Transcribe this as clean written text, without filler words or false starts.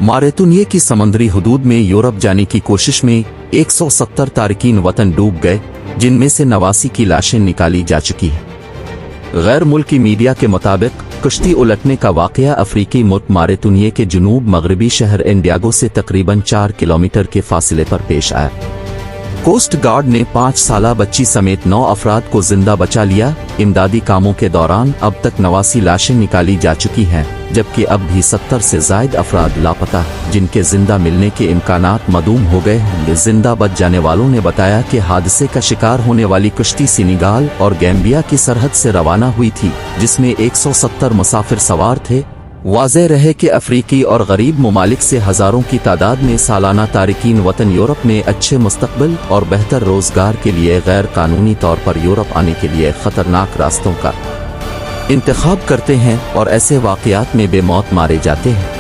Mauritania की समुद्री हदूद में यूरोप जाने की कोशिश में 170 तारकीन वतन डूब गए, जिनमें से 89 की लाशें निकाली जा चुकी हैं। गैर मुल्की मीडिया के मुताबिक कश्ती उलटने का वाकया अफ्रीकी मुल्क मॉरिटानिया के जुनूब मगरबी शहर एंडियागो से तकरीबन 4 किलोमीटर के फासले पर पेश आया। कोस्ट गार्ड ने 5 साला बच्ची समेत 9 अफराद को जिंदा बचा लिया। इमदादी कामों के दौरान अब तक 89 लाशें निकाली जा चुकी हैं, जबकि अब भी 70 से जायद अफराद लापता, जिनके जिंदा मिलने के इम्कानात मदूम हो गए होंगे। जिंदा बच जाने वालों ने बताया कि हादसे का शिकार होने वाली कश्ती सेनेगल और गैम्बिया की सरहद से रवाना हुई थी, जिसमें 170 मुसाफिर सवार थे। वाज़ेह रहे कि अफ्रीकी और गरीब ममालिक से हज़ारों की तादाद में सालाना तारकीन वतन यूरोप में अच्छे मुस्तकबिल और बेहतर रोज़गार के लिए गैर कानूनी तौर पर यूरोप आने के लिए ख़तरनाक रास्तों का इंतखाब करते हैं और ऐसे वाक़यात में बेमौत मारे जाते हैं।